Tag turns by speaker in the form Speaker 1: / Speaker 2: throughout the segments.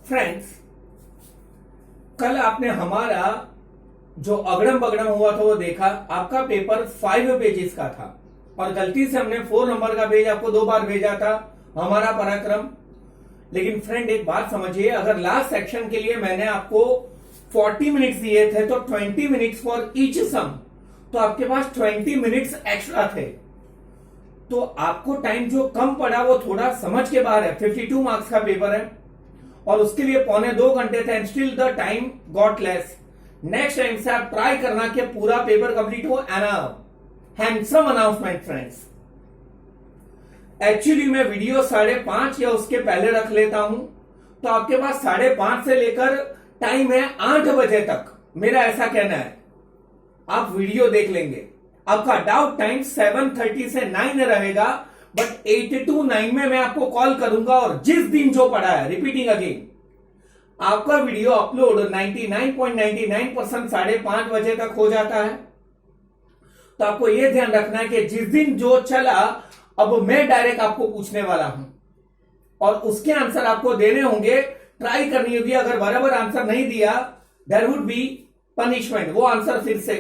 Speaker 1: Friends, कल आपने हमारा जो अगड़म बगड़म हुआ था वो देखा। आपका पेपर 5 पेजेस का था और गलती से हमने 4 नंबर का पेज आपको 2 बार भेजा था, हमारा पराक्रम। लेकिन फ्रेंड एक बात समझिए, अगर लास्ट सेक्शन के लिए मैंने आपको 40 मिनट्स दिए थे तो 20 मिनट्स फॉर ईच सम, तो आपके पास 20 मिनट्स एक्स्ट्रा थे। तो आपको टाइम जो कम पड़ा वो थोड़ा समझ के बाहर है। 52 मार्क्स का पेपर है और उसके लिए 1.25 घंटे थे and still the time got less. Next time से आप ट्राई करना कि पूरा पेपर कंप्लीट हो। And handsome announcement friends, actually मैं वीडियो 5:30 या उसके पहले रख लेता हूं, तो आपके पास 5:30 से लेकर टाइम है 8 बजे तक। मेरा ऐसा कहना है, आप वीडियो देख लेंगे। आपका डाउट टाइम 7:30 से 9 रहेगा, बट 8 to 9 में मैं आपको कॉल करूंगा और जिस दिन जो पढ़ा है, रिपीटिंग अगेन, आपका वीडियो अपलोड 99.99% 5:30 बजे तक हो जाता है। तो आपको यह ध्यान रखना है कि जिस दिन जो चला, अब मैं डायरेक्ट आपको पूछने वाला हूं और उसके आंसर आपको देने होंगे, ट्राई करनी होगी। अगर बराबर आंसर नहीं दिया, देयर वुड बी पनिशमेंट, वो आंसर फिर से।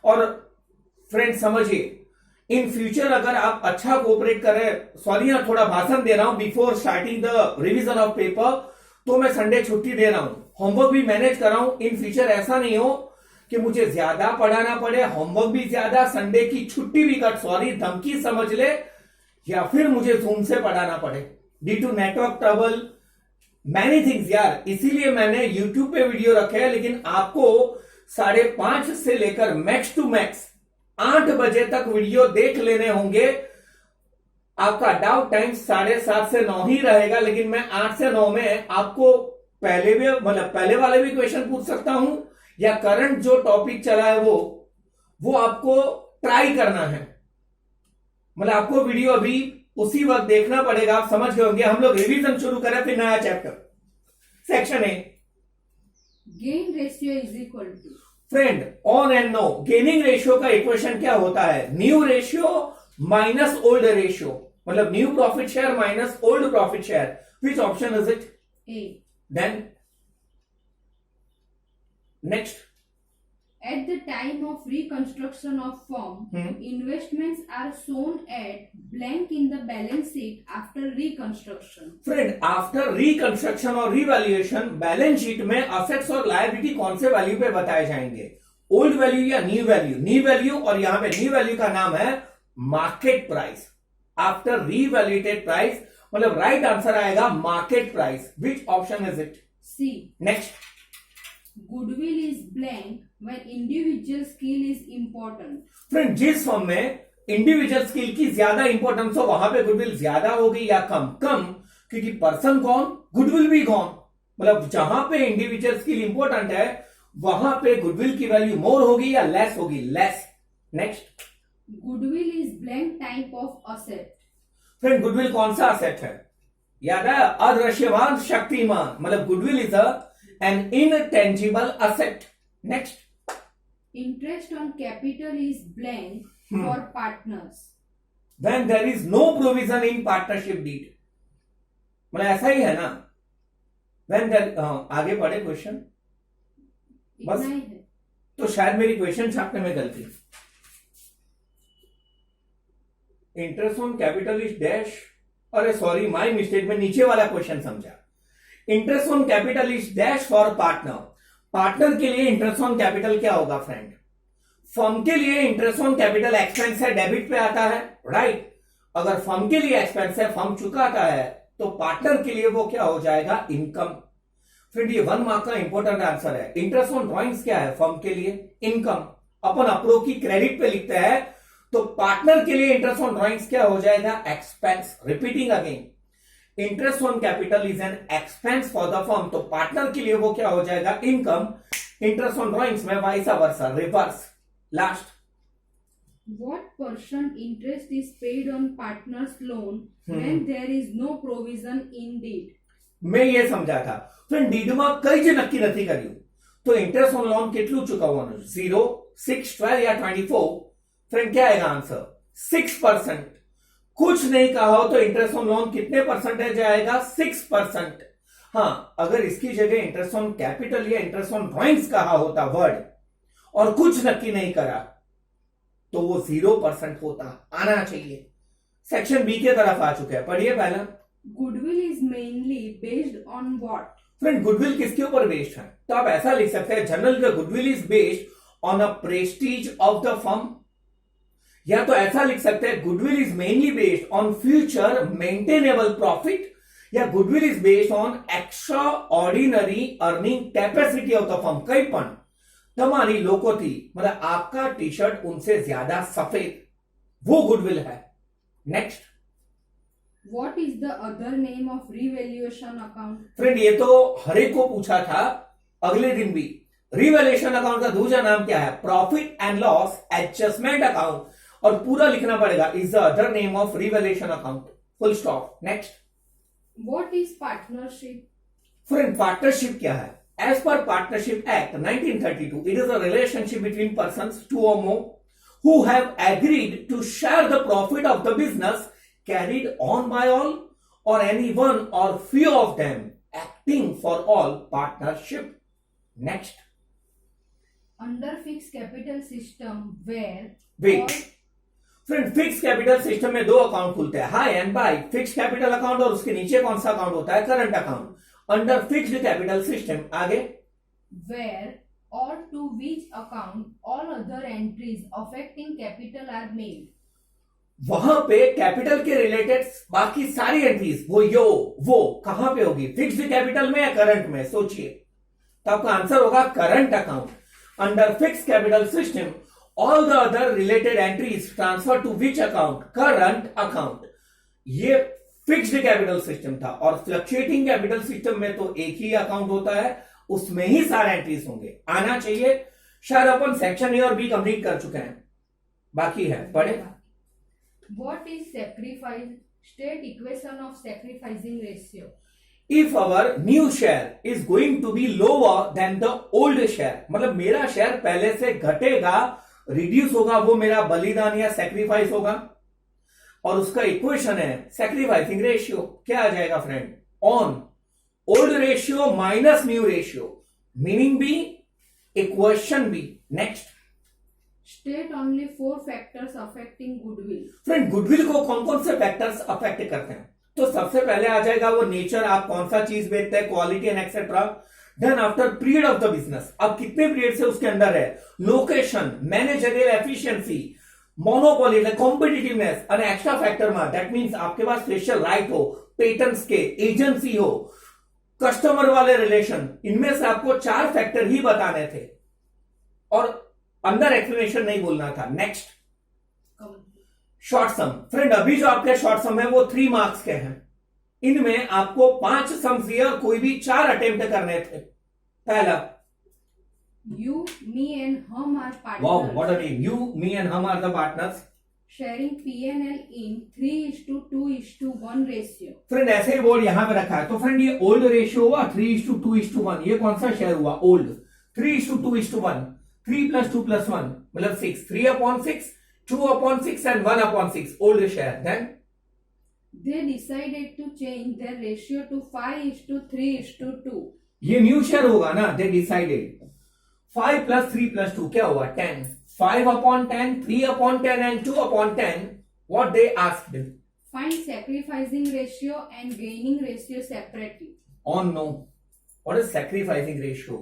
Speaker 1: और फ्रेंड समझिए, इन फ्यूचर अगर आप अच्छा कोऑपरेट करें, सॉरी यहां थोड़ा भाषण दे रहा हूं before starting the revision of paper, तो मैं संडे छुट्टी दे रहा हूं, होमवर्क भी मैनेज कर रहा हूं। इन फ्यूचर ऐसा नहीं हो कि मुझे ज्यादा पढ़ाना पड़े, होमवर्क भी ज्यादा, संडे की छुट्टी भी कट, सॉरी धमकी समझ ले, या फिर मुझे जूम से पढ़ाना पड़े due to network trouble, many things यार। इसीलिए मैंने यूट्यूब पे वीडियो रखे हैं, लेकिन आपको 5:30 से लेकर मैक्स टू मैक्स 8 बजे तक वीडियो देख लेने होंगे। आपका डाउट टाइम 7:30 से 9 ही रहेगा, लेकिन मैं 8 से 9 में आपको पहले वाले भी क्वेश्चन पूछ सकता हूं, या करंट जो टॉपिक चला है वो आपको ट्राई करना है। आपको वीडियो अभी उसी वक्त देखना पड़ेगा। आप समझ गए होंगे। हम लोग रिवीजन शुरू करें, फिर नया chapter. Section A,
Speaker 2: gain ratio is equal to,
Speaker 1: friend on and no. Gaining ratio का इक्वेशन क्या होता है? New ratio minus old ratio, मतलब new profit share minus old profit share. Which option is it?
Speaker 2: A.
Speaker 1: Then next,
Speaker 2: At the time of reconstruction of firm, investments are shown at blank in the balance sheet after reconstruction.
Speaker 1: Friend after reconstruction और revaluation, balance sheet में assets और liability कौन से value पे बताए जाएंगे? Old value या new value? New value, और यहां पे न्यू वैल्यू का नाम है मार्केट प्राइस। आफ्टर रिवैल्यूएटेड प्राइस, मतलब राइट आंसर आएगा market price. Which option is it?
Speaker 2: C.
Speaker 1: Next,
Speaker 2: Goodwill is blank when individual skill is important.
Speaker 1: Friend जिस फॉर्म में इंडिविजुअल स्किल की ज्यादा इंपॉर्टेंस हो, वहां पे गुडविल ज्यादा होगी या कम? कम, क्योंकि पर्सन गॉन, गुडविल भी गॉन। मतलब जहां पे इंडिविजुअल स्किल इंपॉर्टेंट है, वहां पे गुडविल की वैल्यू मोर होगी या लेस होगी? Less. Next,
Speaker 2: Goodwill is blank type of asset.
Speaker 1: Friend goodwill कौन सा असेट है? याद है, अदृश्यमान शक्तिमान, मतलब goodwill is an intangible asset. Next,
Speaker 2: Interest on capital is blank for partners.
Speaker 1: when there is no provision in partnership deed, मतलब ऐसा ही है ना? when there आगे पढ़े क्वेश्चन, बस
Speaker 2: इतना ही है।
Speaker 1: तो शायद मेरी क्वेश्चन छापने में गलती। Interest on capital is dash, अरे सॉरी माय मिस्टेक, में नीचे वाला क्वेश्चन समझा। Interest on capital is dash for partner. Partner के लिए इंटरेस्ट ऑन कैपिटल क्या होगा फ्रेंड? फर्म के लिए इंटरेस्ट ऑन कैपिटल एक्सपेंस है, डेबिट पे आता है, राइट? अगर फर्म के लिए एक्सपेंस है, फर्म चुकाता है, तो पार्टनर के लिए वो क्या हो जाएगा? इनकम। फ्रेंड ये 1 मार्क का इंपॉर्टेंट आंसर है। इंटरेस्ट ऑन ड्रॉइंग्स क्या है फर्म के लिए? इनकम। अपन अप्रो की क्रेडिट पे लिखते हैं, तो पार्टनर के लिए इंटरेस्ट ऑन ड्रॉइंग्स क्या हो जाएगा? Expense. Repeating again, interest on capital is an expense for the firm, तो पार्टनर के लिए वो क्या हो जाएगा? इनकम। इंटरेस्ट ऑन ड्रॉइंग्स में vice versa, reverse. Last,
Speaker 2: What % interest is paid on partner's loan when there is no provision in deed?
Speaker 1: मैं ये समझा था फ्रेंड, डीडમાં કઈ જ નક્કી નથી કર્યું, तो इंटरेस्ट ऑन लोन કેટલું ચૂકવવાનું? 0, 6, 12 या 24? फ्रेंड क्या आएगा आंसर? 6%। कुछ नहीं कहा हो तो इंटरेस्ट ऑन लोन कितने परसेंटेज आएगा? 6%। हाँ, अगर इसकी जगह इंटरेस्ट ऑन कैपिटल या इंटरेस्ट ऑन ड्रॉइंग्स कहा होता वर्ड और कुछ नक्की नहीं करा तो वो 0% होता, आना चाहिए। सेक्शन बी के तरफ आ चुके हैं, पढ़िए पहला।
Speaker 2: Goodwill is mainly based on what?
Speaker 1: Friend, goodwill किसके ऊपर बेस्ड है? तो आप ऐसा लिख सकते हैं, general the goodwill is based on a prestige of the firm, या तो ऐसा लिख सकते हैं goodwill is mainly based on future maintainable profit, या goodwill is based on extra ordinary earning capacity of the firm. कई पण તમારી લોકોથી मतलब आपका टी शर्ट उनसे ज्यादा सफेद, वो गुडविल है। Next,
Speaker 2: What is the other name of revaluation account?
Speaker 1: Friend ये तो हर एक को पूछा था अगले दिन भी। रिवैल्यूएशन अकाउंट का दूसरा नाम क्या है? Profit and loss adjustment account, और पूरा लिखना पड़ेगा is the other name of revaluation account, full stop. Next,
Speaker 2: What is partnership?
Speaker 1: Friend partnership क्या है? As per Partnership Act 1932, it is a relationship between persons, two or more, who have agreed to share the profit of the business carried on by all, or any one or few of them acting for all partnership. Next.
Speaker 2: Under fixed capital system where
Speaker 1: Wait.
Speaker 2: all
Speaker 1: friend, fix capital system में दो account खुलते हैं, हाई एंड बाय। Fix capital account और उसके नीचे कौन सा अकाउंट होता है? Current account. Under fixed capital system आगे
Speaker 2: where or to which account all other entries affecting capital are made.
Speaker 1: वहां पे कैपिटल के रिलेटेड बाकी सारी एंट्रीज वो कहां पे होगी? फिक्स्ड कैपिटल में या करंट में? सोचिए, तो आपका आंसर होगा current account. Under fixed capital system all the other related entries transfer to which account? Current account. ये फिक्स्ड कैपिटल सिस्टम था, और फ्लक्चुएटिंग कैपिटल सिस्टम में तो एक ही अकाउंट होता है, उसमें ही सारे एंट्रीज होंगे, आना चाहिए। शायद अपन सेक्शन ए और बी कंप्लीट कर चुके हैं, बाकी है, पढ़े।
Speaker 2: What is sacrifice? State equation of sacrificing ratio.
Speaker 1: If our new share is going to be lower than the old share, मतलब मेरा शेयर पहले से घटेगा, रिड्यूस होगा, वो मेरा बलिदान या सेक्रीफाइस होगा, और उसका इक्वेशन है सैक्रिफाइसिंग रेशियो। क्या आ जाएगा friend? On old ratio minus new ratio, meaning B, equation B. Next,
Speaker 2: State only 4 factors affecting goodwill.
Speaker 1: Friend goodwill को कौन कौन से फैक्टर्स अफेक्ट करते हैं? तो सबसे पहले आ जाएगा वो नेचर, आप कौन सा चीज बेचते हैं, quality and etcetera. Then after period of the business, अब कितने पीरियड से उसके अंदर है, location, managerial efficiency, monopoly, competitiveness, और एक्स्ट्रा फैक्टर में दैट मींस आपके पास स्पेशल राइट हो, पेटेंट्स के, एजेंसी हो, कस्टमर वाले रिलेशन, इनमें से आपको 4 फैक्टर ही बताने थे और अंदर एक्सप्लेनेशन नहीं बोलना था। नेक्स्ट, शॉर्ट सम। फ्रेंड अभी जो आपके शॉर्ट सम है वो 3 मार्क्स के हैं, इनमें आपको 5 सम्स दिए और कोई भी 4 अटेम्प्ट करने थे। पहला,
Speaker 2: You, me and hum are partners.
Speaker 1: Wow what a name, you, me and Hum are the partners.
Speaker 2: Sharing P&L in 3:2:1 ratio.
Speaker 1: Friend ऐसे ही बोर्ड यहां पे रखा है, तो फ्रेंड ये ओल्ड रेशियो हुआ 3:2:1, ये कौन सा शेयर हुआ? ओल्ड। 3:2:1, 3 + 2 + 1 मतलब 6, 3/6, 2/6 and 1/6 old share. Then
Speaker 2: They decided to change their ratio to 5:3:2.
Speaker 1: ये न्यू शेयर होगा ना, दे डिसाइडेड। 5 + 3 + 2 क्या हुआ? 10। 5/10, 3/10 and 2/10, what they asked?
Speaker 2: Find sacrificing ratio and gaining ratio separately.
Speaker 1: On no, what is sacrificing ratio?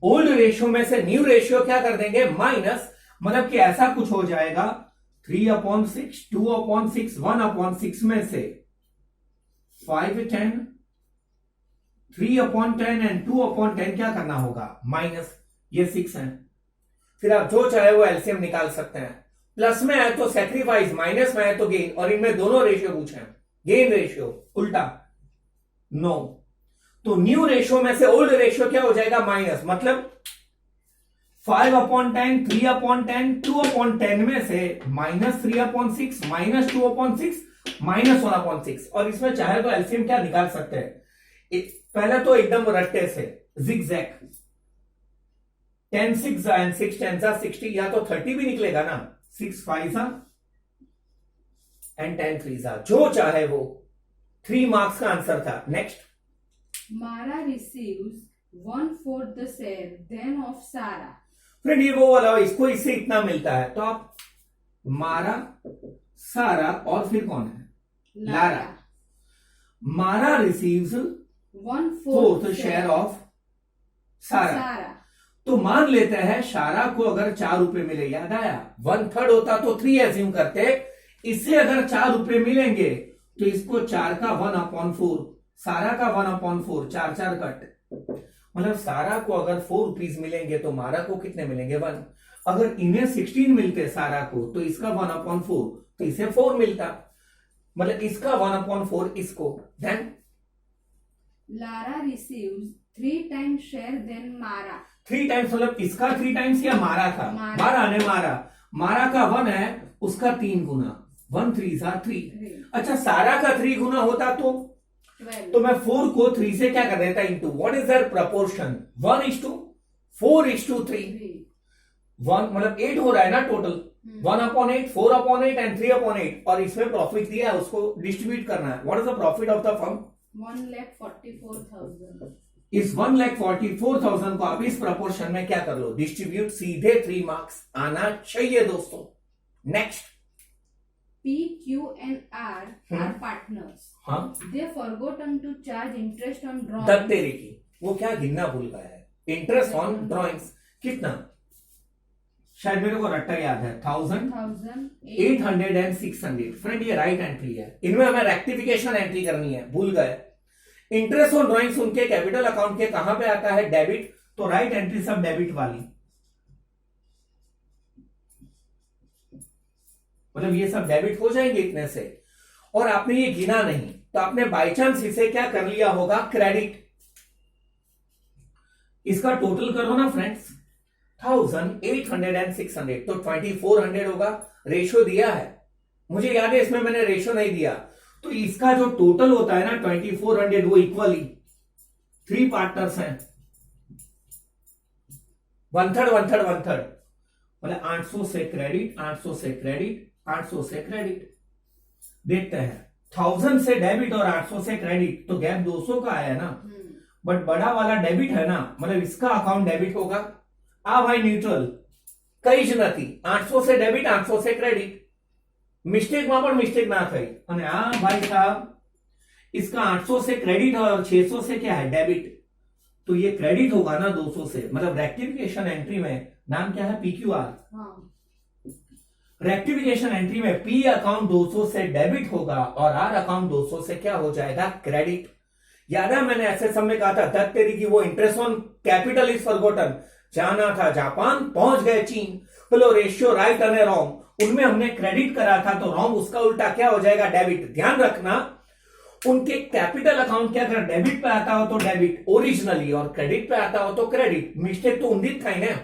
Speaker 1: Old ratio में से new ratio क्या कर देंगे? माइनस, मतलब कि ऐसा कुछ हो जाएगा 3/6, 2/6, 1/6 में से 5/10, 3/10 एंड 2/10 क्या करना होगा? माइनस, ये 6 है। फिर आप जो चाहे वो एलसीएम निकाल सकते हैं। प्लस में है तो सैक्रिफाइस, माइनस में है तो गेन, और इनमें दोनों रेशियो पूछे हैं, गेन रेशियो उल्टा नो। तो न्यू रेशियो में से ओल्ड रेशियो क्या हो जाएगा? माइनस, मतलब 5/10, 3/10, 2/10 में से -3/6, -2/6, -1/6, और इसमें चाहे तो एलसीएम क्या निकाल सकते हैं? पहले तो एकदम रट्टे से जिगजैग, 10 6 एंड 6 10 60, या तो 30 भी निकलेगा ना, 6 5 एंड 10 3, जो चाहे वो। 3 मार्क्स का आंसर था। Next,
Speaker 2: Mara receives 1/4 the share then of Sarah.
Speaker 1: Friend ये वो वाला, इसको इससे इतना मिलता है, तो आप मारा, सारा और फिर कौन है? लारा। मारा रिसीव्स 1/4 शेयर ऑफ सारा। तो मान लेते हैं सारा को अगर 4 रुपए मिले, याद आया 1/3 होता तो 3 एज्यूम करते, इससे अगर 4 रुपए मिलेंगे तो इसको 4 का 1/4, सारा का 1/4, 4 कट, मतलब सारा को अगर 4 रुपीज मिलेंगे तो मारा को कितने मिलेंगे? 1। अगर इन्हें 16 मिलते सारा को तो इसका 1/4, तो इसे 4 मिलता, मतलब इसका 1/4 इसको। Then
Speaker 2: Lara receives 3 times share than Mara.
Speaker 1: 3 times, मतलब इसका 3 टाइम्स या मारा था? मारा ने मारा का 1 है, उसका 3 गुना, 1 3 3। अच्छा, सारा का 3 गुना होता तो
Speaker 2: 12.
Speaker 1: तो मैं 4 को 3 से क्या कर देता? Into. What is their proportion? 1:4:3। 1 मतलब 8 हो रहा है ना टोटल, 1/8, 4/8 एंड 3/8, और इसमें प्रॉफिट दिया है, उसको डिस्ट्रीब्यूट करना है। What is the profit of the firm?
Speaker 2: 1,44,000.
Speaker 1: इस 1,44,000 को आप इस प्रपोर्शन में क्या कर लो? डिस्ट्रीब्यूट। सीधे 3 मार्क्स आना चाहिए दोस्तों। Next,
Speaker 2: P, Q and R are partners.
Speaker 1: हाँ,
Speaker 2: They forgotten to charge interest on drawings.
Speaker 1: दत्त तेरे की, वो क्या गिनना भूल गया है? इंटरेस्ट ऑन ड्रॉइंग्स कितना? शायद मेरे को रट्टा याद है, 1000, 800 एंड 600। फ्रेंड ये राइट एंट्री है, इनमें हमें रेक्टिफिकेशन एंट्री करनी है, भूल गए। इंटरेस्ट ऑन ड्रॉइंग्स उनके कैपिटल अकाउंट के कहां पे आता है? डेबिट, तो राइट एंट्री सब डेबिट वाली, मतलब ये सब डेबिट हो जाएंगे इतने से। और आपने ये गिना नहीं तो आपने बाई चांस इसे क्या कर लिया होगा? क्रेडिट। इसका टोटल करो ना फ्रेंड्स, 1000, 800 एंड 600, तो 2400 होगा। रेशो दिया है, मुझे याद है इसमें मैंने रेशो नहीं दिया, तो इसका जो टोटल होता है ना 2400, वो इक्वली 3 पार्टनर्स हैं, 1/3, 1/3, 1/3, मतलब 800 से क्रेडिट, 800 से क्रेडिट, 800 से क्रेडिट। देखते हैं, 1000 से डेबिट और 800 से क्रेडिट, तो गैप 200 का आया ना, बट बड़ा वाला डेबिट है ना, मतलब इसका अकाउंट डेबिट होगा। आ भाई न्यूट्रल, कई જ નથી, 800 से डेबिट, 800 से क्रेडिट, મિસ્ટેકમાં પણ મિસ્ટેક ના થઈ। અને આ ભાઈ સાहब, इसका 800 से क्रेडिट और 600 से क्या है? डेबिट, तो ये क्रेडिट होगा ना 200 से, मतलब रेक्टिफिकेशन एंट्री में नाम क्या है? PQR। रेक्टिफिकेशन एंट्री में P अकाउंट 200 से डेबिट होगा और R अकाउंट 200 से क्या हो जाएगा? क्रेडिट। याद है मैंने ऐसे समय कहा था, दत्त तेरी की, वो interest on capital is forgotten. जाना था जापान, पहुंच गए चीन। बोलो रेशियो राइट और रॉन्ग, उनमें हमने क्रेडिट करा था, तो रॉन्ग उसका उल्टा क्या हो जाएगा? डेबिट। ध्यान रखना, उनके कैपिटल अकाउंट क्या कर, डेबिट पे आता हो तो डेबिट ओरिजिनली, और क्रेडिट पे आता हो तो क्रेडिट। मिस्टेक तो उन्दित था ना,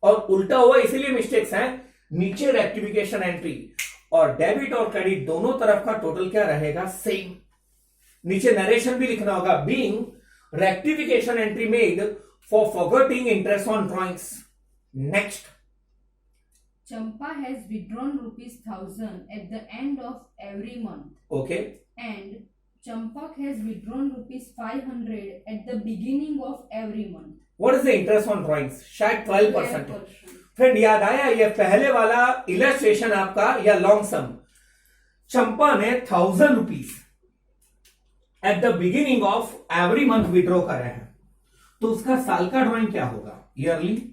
Speaker 1: और उल्टा हुआ इसीलिए मिस्टेक्स हैं। नीचे रेक्टिफिकेशन एंट्री, और डेबिट और क्रेडिट दोनों तरफ का टोटल क्या रहेगा? सेम। नीचे नरेशन भी लिखना होगा, being rectification entry made for forgetting interest on drawings. Next,
Speaker 2: Champa has withdrawn ₹1,000 at the end of every month.
Speaker 1: Okay.
Speaker 2: And Champak has withdrawn ₹500 at the beginning of every month.
Speaker 1: What is the interest on drawings? शायद 12%। Friend याद आया, ये पहले वाला illustration आपका या long सम, चंपा ने 1000 rupees at the beginning of every month withdraw करे हैं, तो उसका साल का ड्राइंग क्या होगा? ईयरली।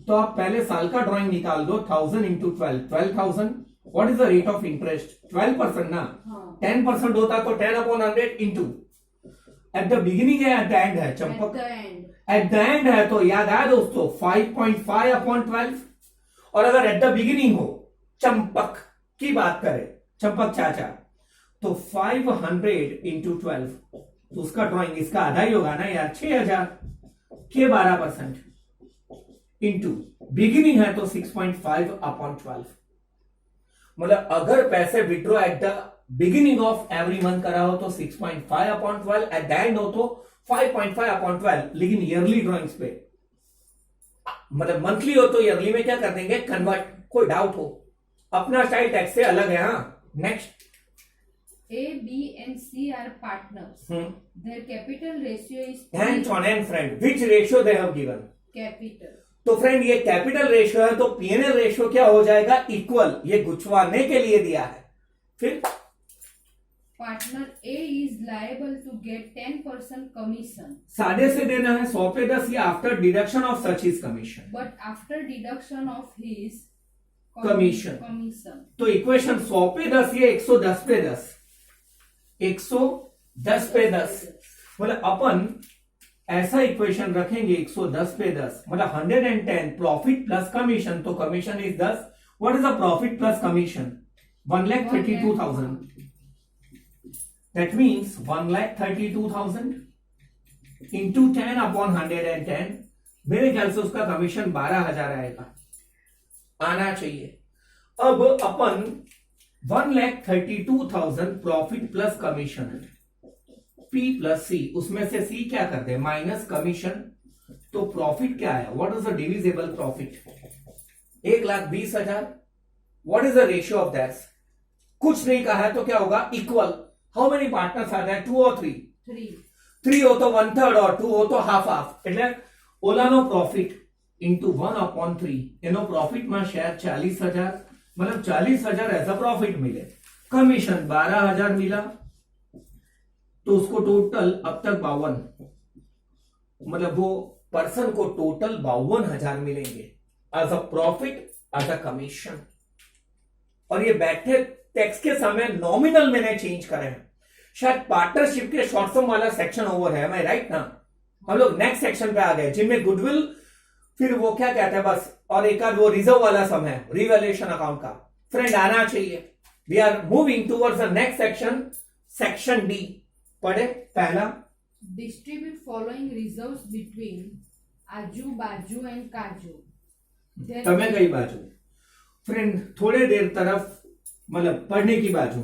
Speaker 1: तो आप पहले साल का ड्राइंग निकाल दो, 1000 into 12, 12,000। What is the rate of interest? 12% ना, 10% होता तो 10/100 इंटू, एट द बिगिनिंग है, एट द एंड है? चंपक एट द एंड है, तो याद आया दोस्तों 5.5/12। और अगर एट द बिगिनिंग हो, चंपक की बात करें, चंपक चाचा, तो 500 इंटू 12, तो उसका ड्राइंग इसका आधा ही होगा ना यार, 6000 के 12% इंटू बिगिनिंग है तो 6.5/12। मतलब अगर पैसे withdraw at the beginning of every month करा हो तो 6.5/12, एट द एंड हो तो 5.5/12। लेकिन ईयरली ड्रॉइंग्स पे, मतलब मंथली हो तो ईयरली में क्या कर देंगे? कन्वर्ट। कोई डाउट हो? अपना स्टाइल टैक्स से अलग है। हाँ, next,
Speaker 2: A, B, and C are partners. Their capital ratio is
Speaker 1: And on and friend, which ratio they have given?
Speaker 2: capital.
Speaker 1: तो फ्रेंड ये कैपिटल रेशियो है, तो पीएनएल रेशियो क्या हो जाएगा? इक्वल, ये गुछवाने के लिए दिया है। फिर
Speaker 2: Partner A is liable to get 10% commission,
Speaker 1: सादे से देना है 100 पे 10 या after deduction of such is commission.
Speaker 2: but after deduction of his
Speaker 1: Commission. तो इक्वेशन 100 पे 10 ये 110 पे 10, 110 पे 10, मतलब अपन ऐसा इक्वेशन रखेंगे 110 पे 10, मतलब 110 प्रॉफिट प्लस कमीशन, तो commission is 10। What is the profit plus commission? 1,32,000। That means 1,32,000 into 10 upon 110, मेरे ख्याल से उसका कमीशन 12,000 आएगा, आना चाहिए। अब अपन 1,32,000 profit plus commission, P plus C, उसमें से C क्या कर दे? माइनस कमीशन, तो प्रॉफिट क्या है? What is the divisible profit? 1,20,000। What is the ratio of that? कुछ नहीं कहा है तो क्या होगा? Equal. How many partners are there? 2 और 3? 3 हो तो 1/3 और 2 हो तो हाफ हाफ, એટલે ઓલાનો પ્રોફિટ ઇન્ટુ 1/3, એનો પ્રોફિટમાં શેર 40,000, मतलब 40,000 ऐसा प्रॉफिट मिले, कमीशन 12,000 मिला, तो उसको टोटल अब तक 52, मतलब वो पर्सन को टोटल 52,000 मिलेंगे as a profit, as a commission. और ये बैठे टैक्स के समय नॉमिनल मैंने चेंज करे हैं, शायद पार्टनरशिप के शॉर्ट सम वाला सेक्शन ओवर है, मैं राइट ना? हम लोग नेक्स्ट सेक्शन पे आ गए जिनमें गुडविल, फिर वो क्या कहते हैं बस, और एक आध वो रिजर्व वाला सम है, रिवैल्यूएशन अकाउंट का। फ्रेंड आना चाहिए। We are moving towards the next section, section D. पढ़े पहला,
Speaker 2: distribute following reserves between Aju, Baju and Kaju.
Speaker 1: તમે કઈ બાજુ? फ्रेंड थोड़े देर तरफ, मतलब पढ़ने की बाजू।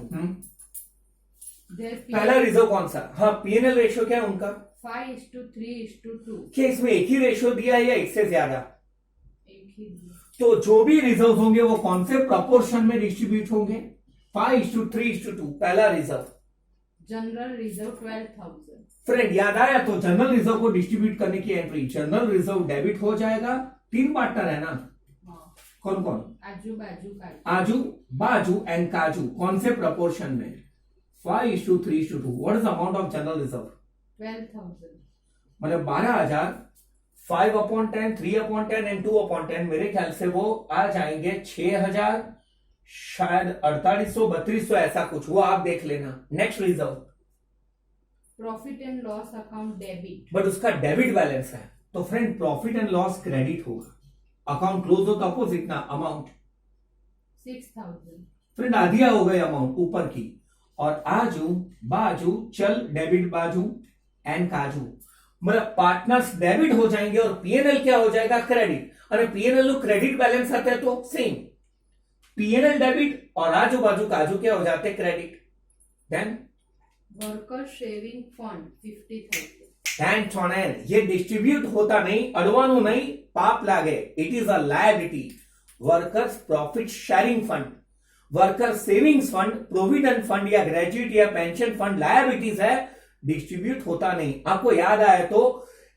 Speaker 1: पहला रिजर्व कौन सा? हाँ, पीएनएल रेशियो क्या है उनका?
Speaker 2: 5:3:2।
Speaker 1: क्या इसमें एक ही रेशियो दिया है या एक से ज्यादा?
Speaker 2: एक ही दिया।
Speaker 1: तो जो भी रिजर्व होंगे वो कौन से प्रोपोर्शन में डिस्ट्रीब्यूट होंगे? 5:3:2 पहला रिजर्व।
Speaker 2: General reserve 12,000।
Speaker 1: फ्रेंड याद आया तो जनरल रिजर्व को डिस्ट्रीब्यूट करने की एंट्री, जनरल रिजर्व डेबिट हो जाएगा। 3 पार्टनर है ना?
Speaker 2: हाँ।
Speaker 1: कौन कौन?
Speaker 2: आजू बाजू काजू।
Speaker 1: आजू बाजू एंड काजू, कौन से प्रपोर्शन में? 5:3:2। What is amount of general reserve?
Speaker 2: 12,000।
Speaker 1: मतलब 12,000। 5/10, 3/10 एंड 2/10, मेरे ख्याल से वो आ जाएंगे 6,000, शायद 4800, 3200 ऐसा कुछ, वो आप देख लेना। Next reserve,
Speaker 2: profit and loss account debit,
Speaker 1: but उसका डेबिट बैलेंस है, तो friend profit and loss credit होगा। अकाउंट क्लोज हो तो अपोजिट ना, अमाउंट
Speaker 2: 6,000।
Speaker 1: फ्रेंड आधिया हो गई अमाउंट ऊपर की, और आजू बाजू चल डेबिट बाजू एंड काजू, मतलब पार्टनर्स डेबिट हो जाएंगे और पीएनएल क्या हो जाएगा? क्रेडिट। अरे पीएनएल क्रेडिट बैलेंस आते हैं तो सेम, पीएनएल डेबिट और आजू बाजू काजू क्या हो जाते? Credit. Then
Speaker 2: worker sharing fund 50,000।
Speaker 1: And छोड़ें, ये डिस्ट्रीब्यूट होता नहीं, अडवाणु नहीं, पाप लागे, it is a liability. Workers profit sharing fund, worker savings fund, provident fund या ग्रेजुएट या पेंशन फंड लायबिलिटीज है, डिस्ट्रीब्यूट होता नहीं। आपको याद आए तो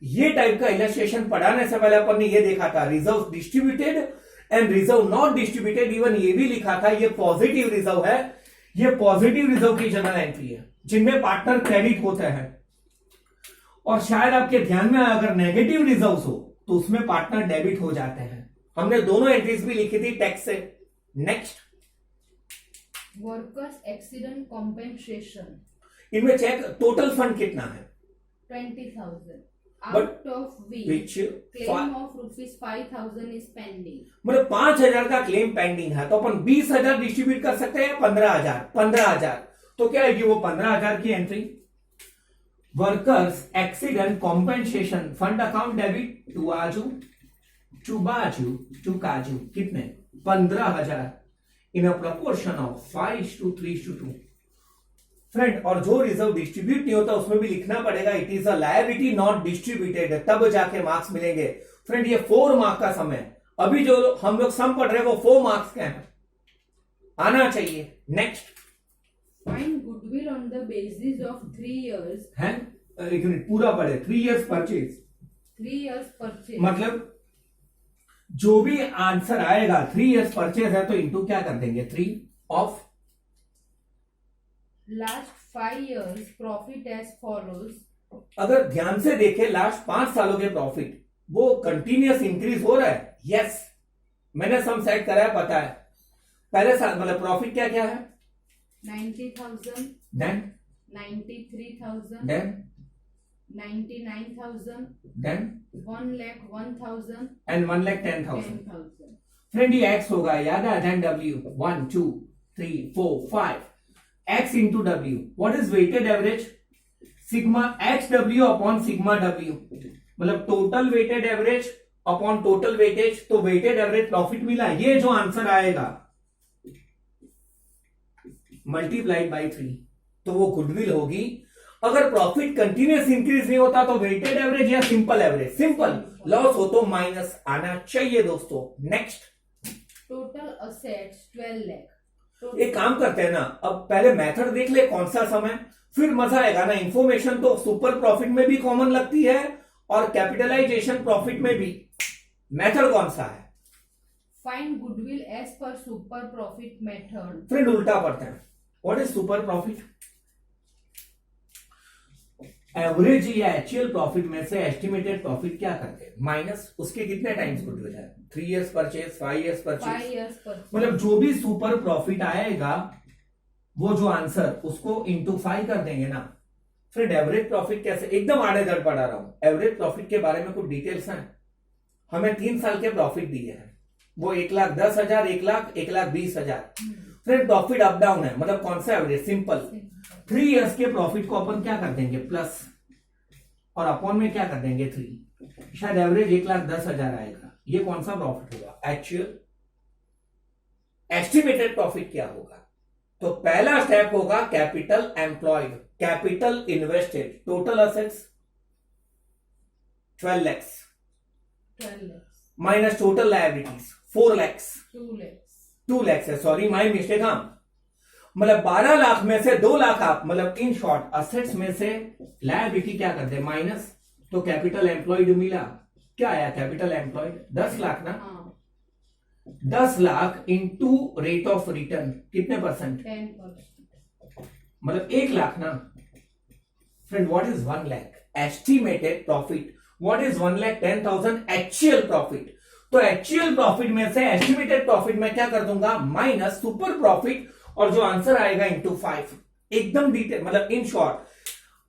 Speaker 1: ये टाइप का इलस्ट्रेशन पढ़ाने से पहले अपन ने ये देखा था, reserve distributed and reserve not distributed. Even ये भी लिखा था ये पॉजिटिव रिजर्व है, ये पॉजिटिव रिजर्व की जनरल एंट्री है जिनमें पार्टनर क्रेडिट होते हैं। और शायद आपके ध्यान में अगर नेगेटिव रिजर्व हो तो उसमें पार्टनर डेबिट हो जाते हैं। हमने दोनों एंट्रीज भी लिखी थी टैक्स से। नेक्स्ट,
Speaker 2: वर्कर्स एक्सीडेंट कॉम्पेंसेशन,
Speaker 1: इनमें चेक टोटल फंड कितना है?
Speaker 2: 20,000,
Speaker 1: But
Speaker 2: out of which
Speaker 1: which
Speaker 2: claim of ₹5,000 is pending।
Speaker 1: मतलब 5,000 का क्लेम पेंडिंग है, तो अपन 20,000 डिस्ट्रीब्यूट कर सकते हैं। 15,000, 15,000, तो क्या आएगी वो 15,000 की entry. Workers accident compensation fund account debit to आजू, टू बाजू, टू काजू, कितने? 15,000 in a proportion of 5:3:2। Friend, और जो रिजर्व डिस्ट्रीब्यूट नहीं होता उसमें भी लिखना पड़ेगा it is a liability not distributed, तब जाके मार्क्स मिलेंगे। फ्रेंड ये 4 मार्क का समय, अभी जो हम लोग सम पढ़ रहे हैं वो 4 मार्क्स के हैं, आना चाहिए। Next,
Speaker 2: find goodwill on the basis of 3 years.
Speaker 1: है, एक मिनट पूरा पढ़े। 3 years परचेज
Speaker 2: 3 years purchase.
Speaker 1: मतलब जो भी आंसर आएगा 3 years परचेज है तो इंटू क्या कर देंगे 3 of
Speaker 2: Last 5 years profit as follows.
Speaker 1: अगर ध्यान से देखें लास्ट 5 सालों के प्रॉफिट वो कंटिन्यूअस इंक्रीज हो रहा है। यस, मैंने सम सेट करा है, पता है। पहले साल मतलब प्रॉफिट क्या क्या है
Speaker 2: 90,000,
Speaker 1: then
Speaker 2: 93,000,
Speaker 1: then
Speaker 2: 99,000,
Speaker 1: then
Speaker 2: 1,01,000,
Speaker 1: and 1,10,000।
Speaker 2: 10,000.
Speaker 1: Friend ये एक्स होगा, याद है, then W 1 2 3 4 5 X into W. What is weighted average sigma X W upon sigma W, मतलब total weighted average upon total weightage. तो वेटेड एवरेज प्रॉफिट मिला, ये जो आंसर आएगा मल्टीप्लाइड बाई 3 तो वो गुडविल होगी। अगर प्रॉफिट कंटिन्यूअस इंक्रीज नहीं होता तो वेटेड एवरेज या सिंपल एवरेज। सिंपल लॉस हो तो माइनस आना चाहिए दोस्तों। Next
Speaker 2: Total assets 12 lakh.
Speaker 1: एक काम करते हैं ना, अब पहले मेथड देख ले कौन सा समय, फिर मजा आएगा ना। इंफॉर्मेशन तो सुपर प्रॉफिट में भी कॉमन लगती है और कैपिटलाइजेशन प्रॉफिट में भी। मेथड कौन सा है
Speaker 2: Find goodwill as per super profit method.
Speaker 1: Friend? उल्टा पढ़ते हैं। What is super profit? Average या एक्चुअल प्रॉफिट में से एस्टिमेटेड प्रॉफिट क्या करते हैं माइनस उसके कितने टाइम्स गुडविल है। 3 years purchase, 5 years
Speaker 2: 5
Speaker 1: purchase,
Speaker 2: years purchase.
Speaker 1: मतलब जो भी सुपर प्रॉफिट आएगा वो जो आंसर उसको इंटू 5 कर देंगे ना। फ्रेंड एवरेज प्रॉफिट कैसे, एकदम आड़ेधड़ पढ़ा रहा हूं। एवरेज प्रॉफिट के बारे में कुछ डिटेल्स हैं। हमें 3 साल के प्रॉफिट दिए हैं, वो 1,10,000, 1 lakh, 1,20,000। Friend profit up down है, मतलब कौन सा एवरेज? सिंपल। 3 years के प्रॉफिट को अपन क्या कर देंगे प्लस, और अपॉन में क्या कर देंगे 3। शायद एवरेज 1,10,000 आएगा। ये कौन सा प्रॉफिट होगा? एक्चुअल। एस्टिमेटेड प्रॉफिट क्या होगा? तो पहला स्टेप होगा capital employed, capital invested, total assets 12 lakhs
Speaker 2: 12 lakhs.
Speaker 1: Minus total liabilities 4 lakhs
Speaker 2: 2 lakhs.
Speaker 1: 2 lakhs है, सॉरी माई मिस्टेक। हाँ, मतलब 12 लाख में से 2 लाख आप, मतलब इन शॉर्ट असेट्स में से लायबिलिटी क्या कर दे माइनस, तो कैपिटल एम्प्लॉयड मिला। क्या आया कैपिटल एम्प्लॉयड? 10 लाख ना।
Speaker 2: हाँ,
Speaker 1: 10 lakh into rate of return कितने परसेंट?
Speaker 2: 10%.
Speaker 1: मतलब 1 लाख ना। Friend what is 1 lakh estimated profit? What is 1,10,000 actual profit? तो एक्चुअल प्रॉफिट में से एस्टिमेटेड प्रॉफिट में क्या कर दूंगा माइनस सुपर प्रॉफिट, और जो आंसर आएगा इंटू 5। एकदम डिटेल, मतलब इन शॉर्ट।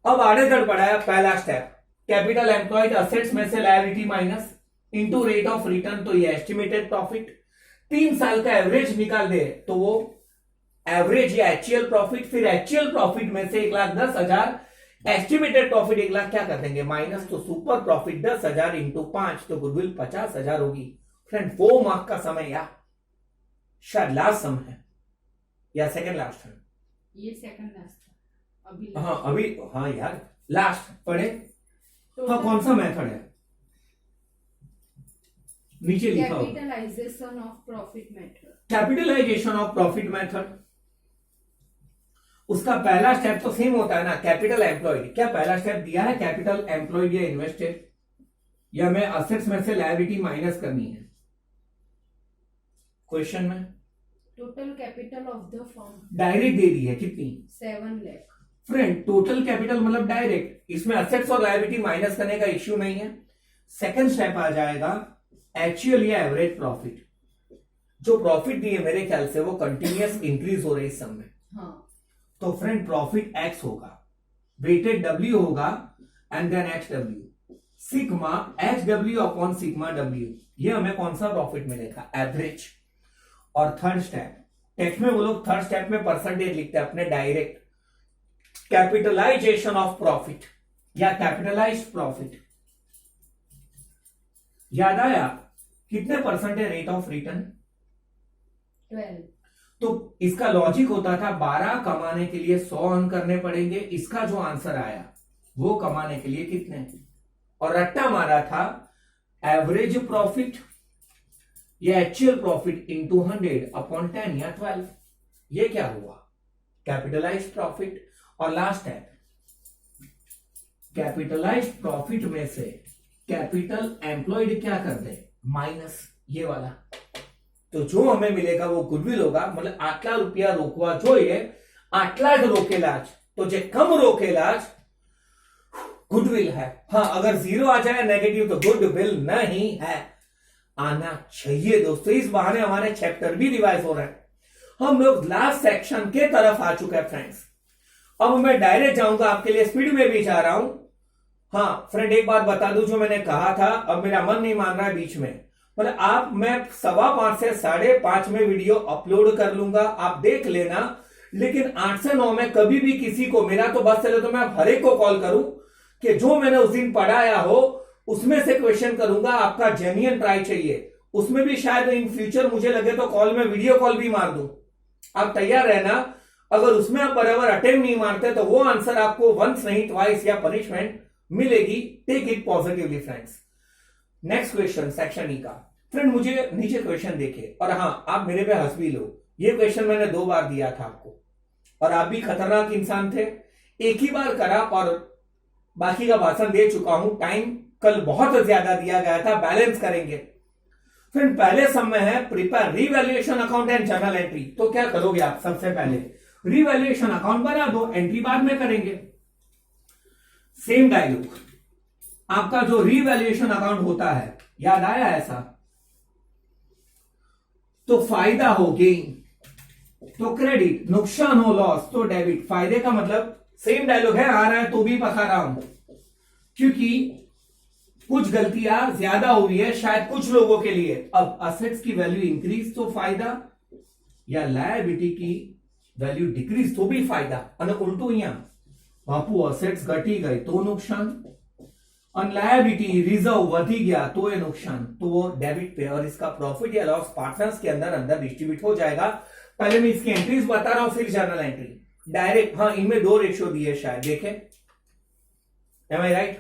Speaker 1: अब आड़ेधड़ बढ़ाया पहला स्टेप, कैपिटल एम्प्लॉयड असेट्स में से liability minus into rate of return, तो ये एस्टिमेटेड प्रॉफिट। 3 साल का एवरेज निकाल दे तो वो एवरेज या एक्चुअल प्रॉफिट। फिर एक्चुअल प्रॉफिट में से 1,10,000, एस्टिमेटेड प्रॉफिट 1 लाख क्या कर देंगे माइनस, तो सुपर प्रॉफिट 10,000 इंटू 5 तो गुडविल 50,000 होगी। फ्रेंड 4 मार्क का समय या शायद लास्ट सम है या सेकंड लास्ट है?
Speaker 2: ये सेकंड लास्ट था अभी.
Speaker 1: हाँ अभी, हाँ यार लास्ट पढ़े।
Speaker 2: Total
Speaker 1: हाँ कौन सा मेथड है? नीचे लिखा होगा
Speaker 2: capitalization of profit method.
Speaker 1: Capitalization of profit method. उसका पहला स्टेप तो सेम होता है ना, कैपिटल एम्प्लॉयड। क्या पहला स्टेप दिया है कैपिटल एम्प्लॉयड या इन्वेस्टेड, या मैं असेट्स में से लायबिलिटी माइनस करनी है क्वेश्चन में?
Speaker 2: Total capital of the firm
Speaker 1: direct दे दी है कितनी?
Speaker 2: 7 lakh.
Speaker 1: फ्रेंड टोटल कैपिटल मतलब डायरेक्ट, इसमें असेट्स और लायबिलिटी माइनस करने का इश्यू नहीं है। सेकंड स्टेप आ जाएगा एक्चुअल या एवरेज प्रॉफिट। जो प्रॉफिट दिए मेरे ख्याल से वो कंटिन्यूअस इंक्रीज हो रही है इस समय।
Speaker 2: हाँ,
Speaker 1: तो फ्रेंड प्रॉफिट एक्स होगा, वेटेड डब्ल्यू होगा, and then x W, sigma X W upon sigma W. ये हमें कौन सा प्रॉफिट मिलेगा? एवरेज। और थर्ड स्टेप, टेक्स्ट में वो लोग थर्ड स्टेप में परसेंटेज लिखते हैं अपने डायरेक्ट, कैपिटलाइजेशन ऑफ प्रॉफिट या कैपिटलाइज्ड प्रॉफिट। याद आया कितने परसेंट है रेट ऑफ रिटर्न?
Speaker 2: 12.
Speaker 1: तो इसका लॉजिक होता था 12 कमाने के लिए 100 अर्न करने पड़ेंगे। इसका जो आंसर आया वो कमाने के लिए कितने, और रट्टा मारा था एवरेज प्रॉफिट या एक्चुअल प्रॉफिट इंटू 100 अपॉन 10 या 12। ये क्या हुआ? Capitalised profit. और लास्ट है कैपिटलाइज्ड प्रॉफिट में से कैपिटल एम्प्लॉयड क्या कर दे, माइनस ये वाला। तो जो हमें मिलेगा वो गुडविल होगा, मतलब आटला रुपया रोकवा જોઈએ आटला ज रोकेला ज, तो जे कम रोकेला ज गुडविल है। हाँ, अगर जीरो आ जाए नेगेटिव तो गुडविल नहीं है, आना चाहिए दोस्तों। इस बहाने हमारे चैप्टर भी रिवाइज हो रहे हैं। हम लोग लास्ट सेक्शन के तरफ आ चुके हैं फ्रेंड्स। अब मैं डायरेक्ट जाऊंगा, आपके लिए स्पीड में भी जा रहा हूं। हाँ फ्रेंड, एक बात बता दूं, जो मैंने कहा था, अब मेरा मन नहीं मान रहा है बीच में, मतलब आप, मैं 5:15 से 5:30 में वीडियो अपलोड कर लूंगा, आप देख लेना। लेकिन 8 से 9 में कभी भी किसी को, मेरा तो बस चले तो मैं हर एक को कॉल करूं कि जो मैंने उस दिन पढ़ाया हो उसमें से क्वेश्चन करूंगा, आपका जेन्युइन ट्राई चाहिए। उसमें भी शायद इन फ्यूचर मुझे लगे तो कॉल में वीडियो कॉल भी मार दूं, आप तैयार रहना। अगर उसमें आप बराबर अटेम्प्ट नहीं मारते तो वो आंसर आपको वंस नहीं ट्वाइस या पनिशमेंट मिलेगी। Take it positively friends. Next question section E का। फ्रेंड मुझे नीचे क्वेश्चन देखे, और हाँ आप मेरे पे हंस भी लो, ये क्वेश्चन मैंने 2 बार दिया था आपको, और आप भी खतरनाक इंसान थे, एक ही बार करा और बाकी का भाषण दे चुका हूं। टाइम कल बहुत ज्यादा दिया गया था, बैलेंस करेंगे। फ्रेंड पहले समय है prepare revaluation account and journal entry. तो क्या करोगे आप, सबसे पहले रिवैल्यूएशन अकाउंट बना दो, एंट्री बाद में करेंगे। सेम डायलॉग, आपका जो रिवैल्यूएशन अकाउंट होता है, याद आया ऐसा, तो फायदा हो गेन तो क्रेडिट, नुकसान हो लॉस तो डेबिट। फायदे का मतलब सेम डायलॉग है, आ रहा है तो भी पका रहा हूं, क्योंकि कुछ गलतियां ज्यादा हुई है शायद कुछ लोगों के लिए। अब असेट्स की वैल्यू इंक्रीज तो फायदा, या लायबिलिटी की वैल्यू डिक्रीज तो भी फायदा। અને ઉલટું અહીંયા બાપુ અસેટ્સ ઘટી ગઈ તો નુકસાન, અને लायबिलिटी रिजर्व वधी गया तो ये नुकसान, तो वो डेबिट पे, और इसका प्रॉफिट या लॉस पार्टनर्स के अंदर अंदर डिस्ट्रीब्यूट हो जाएगा। पहले मैं इसकी एंट्रीज बता रहा हूं, फिर जर्नल एंट्री डायरेक्ट। हाँ इनमें 2 रेशियो दिए शायद, देखे, एम आई राइट,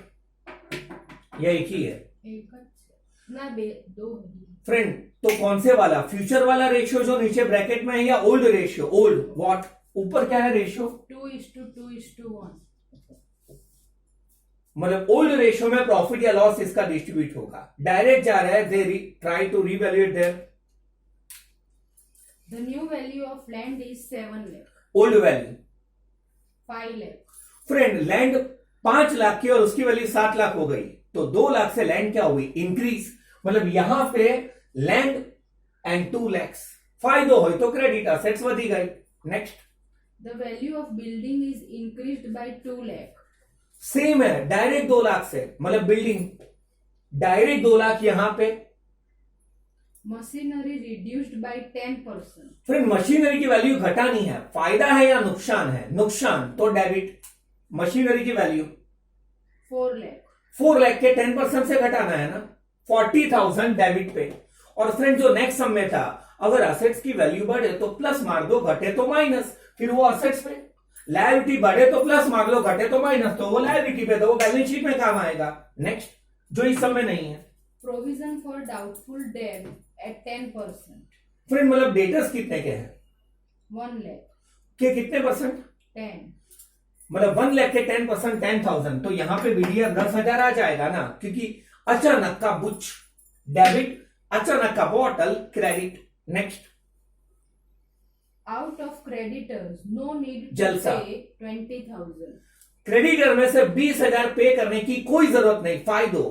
Speaker 1: या एक ही है,
Speaker 2: ना 2
Speaker 1: फ्रेंड। तो कौन से वाला, फ्यूचर वाला रेशियो जो नीचे ब्रैकेट में है, या ओल्ड रेशियो? ओल्ड व्हाट, ऊपर क्या है रेशियो?
Speaker 2: 2:2:1।
Speaker 1: मतलब ओल्ड रेशियो में प्रॉफिट या लॉस इसका डिस्ट्रीब्यूट होगा। डायरेक्ट जा रहा है, they try to revaluate there.
Speaker 2: The new value of land is 7 lakh.
Speaker 1: Old value
Speaker 2: 5 lakh.
Speaker 1: Friend land 5 lakh की और उसकी वैल्यू 7 लाख हो गई, तो 2 लाख से लैंड क्या हुई, इंक्रीज। मतलब यहां पे लैंड एंड 2 lakhs फायदो हो तो क्रेडिट, असेट्स वधी गई। Next,
Speaker 2: The value of building is increased by 2 lakh.
Speaker 1: Same है, डायरेक्ट 2 लाख से, मतलब बिल्डिंग डायरेक्ट 2 लाख यहां पे।
Speaker 2: Machinery reduced by 10%.
Speaker 1: Friend machinery की वैल्यू घटानी है, फायदा है या नुकसान है? नुकसान, तो डेबिट। मशीनरी की वैल्यू
Speaker 2: 4 lakh.
Speaker 1: 4 लाख के 10% से घटाना है ना, 40,000 डेबिट पे। और फ्रेंड जो नेक्स्ट सम में था, अगर असेट्स की वैल्यू बढ़े तो प्लस मार दो, घटे तो माइनस, फिर वो असेट्स पे। लायबिलिटी बढ़े तो प्लस मार लो, घटे तो माइनस, तो वो लायबिलिटी पे, तो वो बैलेंस शीट में काम आएगा। नेक्स्ट, जो इस समय नहीं है,
Speaker 2: Provision for doubtful debt at 10%.
Speaker 1: Friend मतलब डेटर्स कितने के हैं,
Speaker 2: 1 lakh.
Speaker 1: के कितने परसेंट,
Speaker 2: 10.
Speaker 1: मतलब 1 लाख के 10%, 10,000, तो यहां पे बीडीएफ 10,000 आ जाएगा ना, क्योंकि अचानक का बुच डेबिट, अचानक का bottle credit. Next,
Speaker 2: Out of creditors, no need to
Speaker 1: जलसा।
Speaker 2: pay 20,000.
Speaker 1: क्रेडिटर में से 20,000 पे करने की कोई जरूरत नहीं, फायदो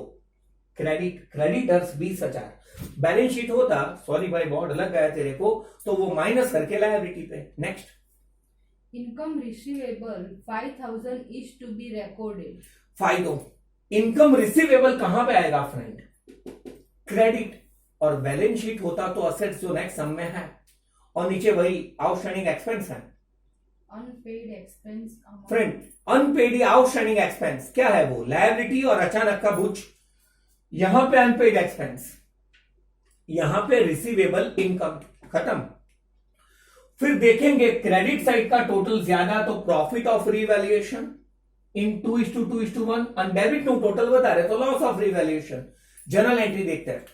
Speaker 1: क्रेडिट, क्रेडिटर्स 20,000। बैलेंस शीट होता, सॉरी भाई बोर्ड लग गया तेरे को, तो वो माइनस करके लायबिलिटी पे। Next,
Speaker 2: Income receivable 5,000 is to be recorded.
Speaker 1: फायदो, इनकम रिसीवेबल कहां पे आएगा फ्रेंड, क्रेडिट, और बैलेंस शीट होता तो असेट्स जो नेक्स्ट सम में है, और नीचे वही आउटस्टैंडिंग एक्सपेंस है।
Speaker 2: Unpaid expense amount.
Speaker 1: Friend unpaid outstanding expense क्या है, वो लायबिलिटी, और अचानक का बुच, यहां पे अनपेड एक्सपेंस, यहां पे रिसीवेबल इनकम, खत्म। फिर देखेंगे क्रेडिट साइड का टोटल ज्यादा तो प्रॉफिट ऑफ रिवैल्यूएशन इन 2:2:1, और डेबिट टू टोटल बता रहे तो loss of revaluation. Journal entry देखते हैं,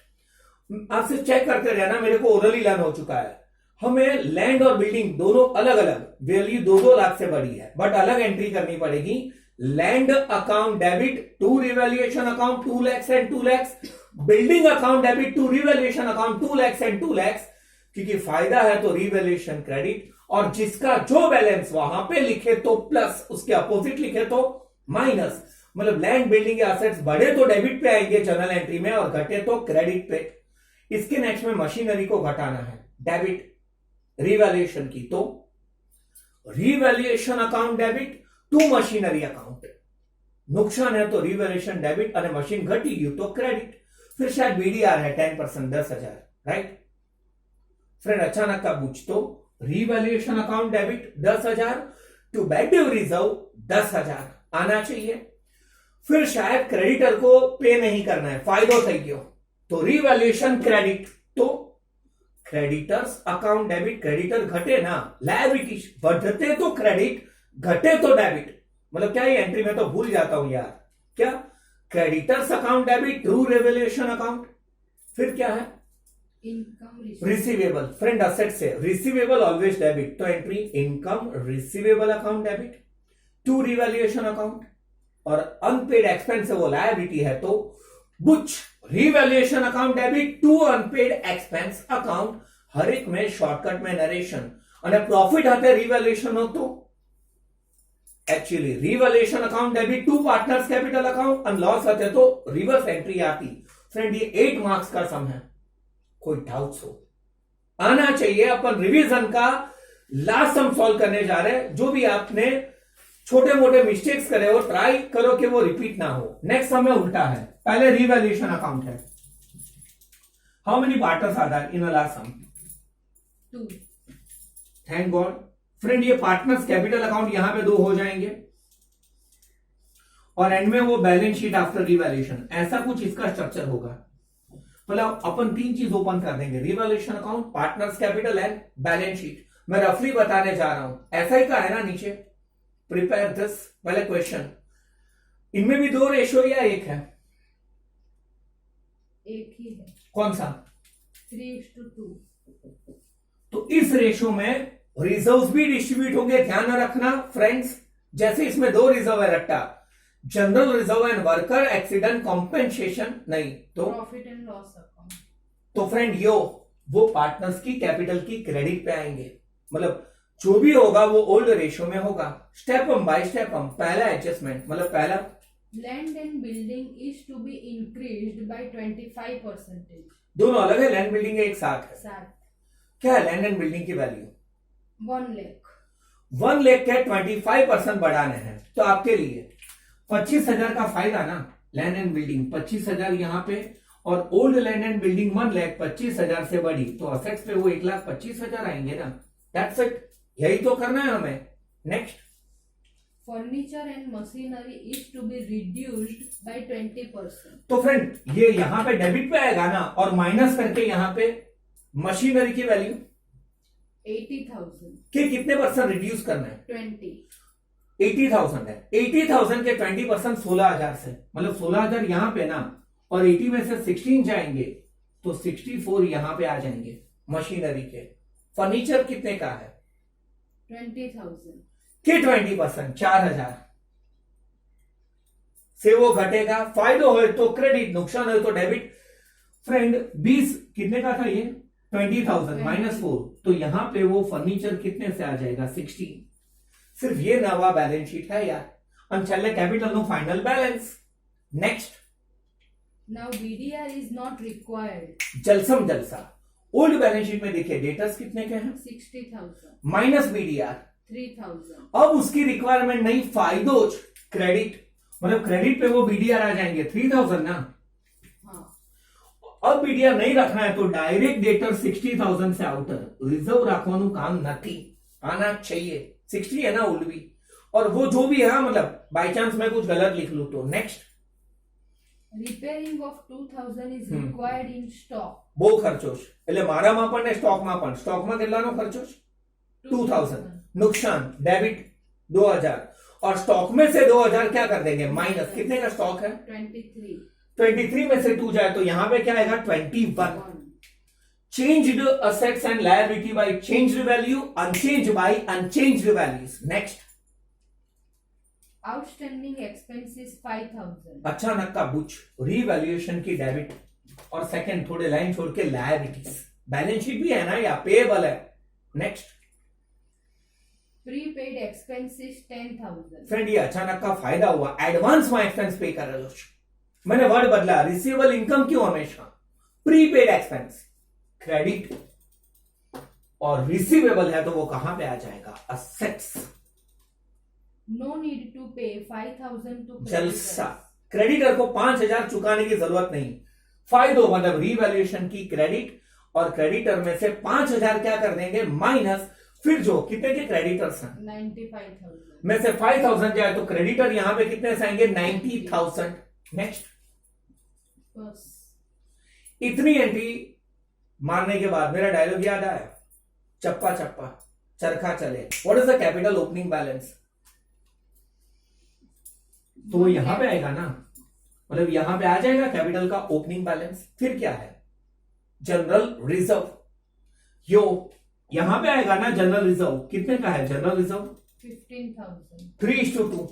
Speaker 1: आपसे चेक करते रहना, मेरे को ओरली लर्न हो चुका है। हमें लैंड और बिल्डिंग दोनों अलग अलग, वैल्यू 2-2 लाख से बड़ी है, बट अलग एंट्री करनी पड़ेगी। Land account debit to revaluation account 2 lakhs and 2 lakhs, building account debit to revaluation account 2 lakhs and 2 lakhs, क्योंकि फायदा है तो रिवैल्यूएशन क्रेडिट, और जिसका जो बैलेंस वहां पे लिखे तो प्लस, उसके अपोजिट लिखे तो माइनस। मतलब लैंड बिल्डिंग या एसेट्स बढ़े तो डेबिट पे आएंगे जर्नल एंट्री में, और घटे तो क्रेडिट पे। इसके नेक्स्ट में मशीनरी को घटाना है, डेबिट रिवैल्यूएशन की, तो revaluation account debit to machinery account. नुकसान है तो रिवैल्यूएशन डेबिट, और मशीन घटी गई तो क्रेडिट। फिर शायद बीडीआर है 10%, 10,000, राइट फ्रेंड। अचानक का पूछ तो revaluation account debit 10,000 to bad due reserve 10,000 आना चाहिए। फिर शायद क्रेडिटर को पे नहीं करना है, फायदो થઈ ગયો, तो रिवैल्यूएशन क्रेडिट, तो क्रेडिटर्स अकाउंट डेबिट, क्रेडिटर घटे ना, लायबिलिटी बढ़ते तो क्रेडिट, घटे तो डेबिट। मतलब क्या ये एंट्री में तो भूल जाता हूं यार, क्या creditors account debit to revaluation account. फिर क्या है,
Speaker 2: इनकम
Speaker 1: रिसीवेबल। फ्रेंड असेट से रिसीवेबल ऑलवेज डेबिट, तो entry income receivable account debit to revaluation account, और अनपेड एक्सपेंस है वो लायबिलिटी है, तो बुच revaluation account debit to unpaid expense account. हर एक में शॉर्टकट में नरेशन, અને प्रॉफिट हाथे रिवैल्यूएशन हो तो actually revaluation account debit to partners capital account, और लॉस हाथे तो रिवर्स एंट्री आती। फ्रेंड ये 8 मार्क्स का सम है, कोई डाउट्स हो आना चाहिए। अपन रिवीजन का लास्ट सम सॉल्व करने जा रहे हैं। जो भी आपने छोटे मोटे मिस्टेक्स करे हो, ट्राई करो कि वो रिपीट ना हो। नेक्स्ट समय उल्टा है, पहले रिवैल्यूएशन अकाउंट है। How many partners are there in a last sum?
Speaker 2: 2।
Speaker 1: Thank God. Friend ये पार्टनर्स कैपिटल अकाउंट यहां पे 2 हो जाएंगे, और एंड में वो बैलेंस शीट आफ्टर रिवैल्यूएशन, ऐसा कुछ इसका स्ट्रक्चर होगा। मतलब अपन 3 चीज ओपन कर देंगे, revaluation account, partners capital and balance sheet. मैं रफली बताने जा रहा हूं, ऐसा ही का है ना नीचे। प्रिपेयर दिस पहले क्वेश्चन, इनमें भी 2 रेशो या 1 है?
Speaker 2: एक ही है।
Speaker 1: कौन सा?
Speaker 2: 3:2।
Speaker 1: तो इस रेशो में रिजर्व्स भी डिस्ट्रीब्यूट होंगे, ध्यान रखना फ्रेंड्स। जैसे इसमें 2 रिजर्व है रट्टा, general reserve and worker accident compensation नहीं, तो
Speaker 2: प्रॉफिट एंड लॉस अकाउंट।
Speaker 1: तो फ्रेंड यो वो पार्टनर्स की कैपिटल की क्रेडिट पे आएंगे। मतलब जो भी होगा वो ओल्ड रेशो में होगा। स्टेप बाय स्टेप हम पहला एडजस्टमेंट, मतलब पहला
Speaker 2: land and building is to be increased by 25%।
Speaker 1: दोनों अलग है, लैंड बिल्डिंग एक साथ है।
Speaker 2: साथ
Speaker 1: क्या है लैंड एंड बिल्डिंग की वैल्यू?
Speaker 2: 1 लाख।
Speaker 1: 1 लाख के 25% बढ़ाने हैं, तो आपके लिए 25,000 का फायदा ना। लैंड एंड बिल्डिंग 25,000 यहां पे, और old land and building 1 lakh 25,000 से बड़ी, तो असेट्स पे वो 1,25,000 आएंगे ना। दैट्स इट, यही तो करना है हमें। Next,
Speaker 2: furniture and machinery is to be reduced by 20%।
Speaker 1: तो फ्रेंड ये यहां पे डेबिट पे आएगा ना, और माइनस करके यहां पे मशीनरी की वैल्यू
Speaker 2: 80,000
Speaker 1: के कितने परसेंट रिड्यूस करना है?
Speaker 2: 20।
Speaker 1: 80,000 है, 80,000 के 20% 16,000 से, मतलब 16,000 यहां पे ना, और 80 में से 16 जाएंगे तो 64 यहां पे आ जाएंगे मशीनरी के। फर्नीचर कितने का है?
Speaker 2: 20,000
Speaker 1: के 20% 4,000 से वो घटेगा। फायदो हो तो क्रेडिट, नुकसान हो तो डेबिट। फ्रेंड 20 कितने का था ये? 20,000 -4, तो यहां पे वो फर्नीचर कितने से आ जाएगा? 16। सिर्फ ये नवा बैलेंस शीट है यार, अनचले capital no final balance. Next,
Speaker 2: now BDR is not required.
Speaker 1: जलसम जलसा। ओल्ड बैलेंस शीट में देखिए डेटर्स कितने के हैं?
Speaker 2: 60,000
Speaker 1: माइनस बीडीआर
Speaker 2: 3,000।
Speaker 1: अब उसकी रिक्वायरमेंट नहीं, फायदोज क्रेडिट, मतलब क्रेडिट पे वो बीडीआर आ जाएंगे 3,000 ना। अब बीडीआर नहीं रखना है तो डायरेक्ट डेटर 60,000 से आउटर, रिजर्व रखવાનું काम નથી, आना चाहिए। 60 है ना ओल्ड भी, और वो जो भी है, मतलब बाय चांस मैं कुछ गलत लिख लूं तो। Next,
Speaker 2: repairing of 2,000 is required in stock.
Speaker 1: બહુ ખર્ચો છે, એટલે મારામાં પણ ને સ્ટોકમાં પણ। સ્ટોકમાં કેટલાનો ખર્ચો છે? 2,000। नुकसान डेबिट 2,000, और स्टॉक में से 2,000 क्या कर देंगे? माइनस। कितने का स्टॉक है?
Speaker 2: 23।
Speaker 1: 23 में से 2 जाए तो यहां पे क्या आएगा? 21। changed assets and liability by changed value, unchanged by unchanged values. Next.
Speaker 2: Outstanding expenses 5,000.
Speaker 1: अचानक का बुच रीवैल्यूएशन की डेबिट और सेकंड थोड़े लाइन छोड़ के लायबिलिटीज, बैलेंस शीट भी है ना या पेएबल है. नेक्स्ट.
Speaker 2: Prepaid expenses 10,000.
Speaker 1: फ्रेंड ये अचानक का फायदा हुआ, एडवांस में एक्सपेंस पे कर रहे हो. मैंने वर्ड बदला, रिसीवेबल इनकम क्यों हमेशा, प्रीपेड एक्सपेंस क्रेडिट और रिसीवेबल है तो वो कहां पे आ जाएगा, assets.
Speaker 2: No need to pay 5,000 to
Speaker 1: जलसा.
Speaker 2: creditors.
Speaker 1: क्रेडिटर को 5,000 चुकाने की जरूरत नहीं. फायदो मतलब रीवैल्यूएशन की क्रेडिट और क्रेडिटर में से 5,000 क्या कर देंगे माइनस, फिर जो कितने के क्रेडिटर्स हैं
Speaker 2: 95,000.
Speaker 1: में से 5,000 जाए तो क्रेडिटर यहां पे कितने से आएंगे 90,000. नेक्स्ट.
Speaker 2: बस.
Speaker 1: इतनी एंट्री मारने के बाद मेरा डायलॉग याद आया, चप्पा चप्पा चरखा चले. What is the capital opening balance, तो वो यहां पे आएगा ना, मतलब यहां पे आ जाएगा कैपिटल का ओपनिंग बैलेंस. फिर क्या है, जनरल रिजर्व. यो यहां पे आएगा ना जनरल रिजर्व, कितने का है जनरल रिजर्व
Speaker 2: 15,000.
Speaker 1: 3:2,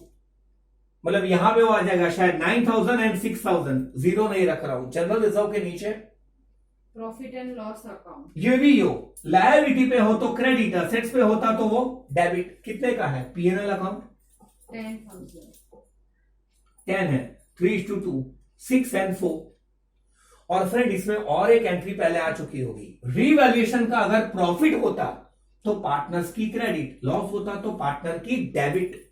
Speaker 1: मतलब यहां पे वो आ जाएगा शायद 9,000 एंड 6,000. जीरो नहीं रख रहा हूं. जनरल रिजर्व के नीचे
Speaker 2: Profit and loss account.
Speaker 1: ये भी यो लायबिलिटी पे हो तो क्रेडिट, असेट्स पे होता तो वो डेबिट. कितने का है पीएनएल अकाउंट
Speaker 2: 10,000.
Speaker 1: 10 है. 3:2, 6 एंड 4. और फ्रेंड इसमें और एक एंट्री पहले आ चुकी होगी, रीवैल्यूएशन का अगर प्रॉफिट होता तो पार्टनर्स की क्रेडिट, लॉस होता तो पार्टनर की डेबिट.